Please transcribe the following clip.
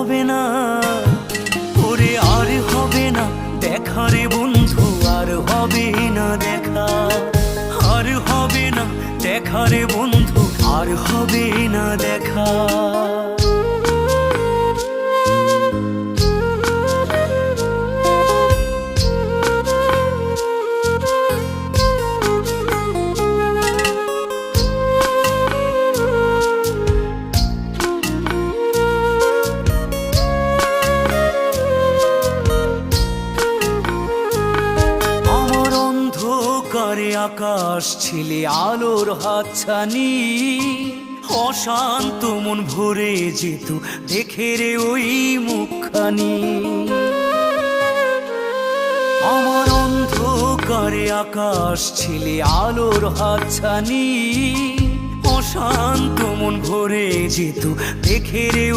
হবে না, ওরে আর হবে না দেখা রে বন্ধু, আর হবে না দেখা, আর হবে না দেখা রে বন্ধু, আর হবে না দেখা। করে আকাশ ছিলে আলোর হাতছানি, অশান্ত মন ভরে যেত দেখে রে ওই মুখখানি। আমার অন্ধকারে আকাশ ছিলে আলোর হাতছানি, অশান্ত মন ভরে যেত দেখে রে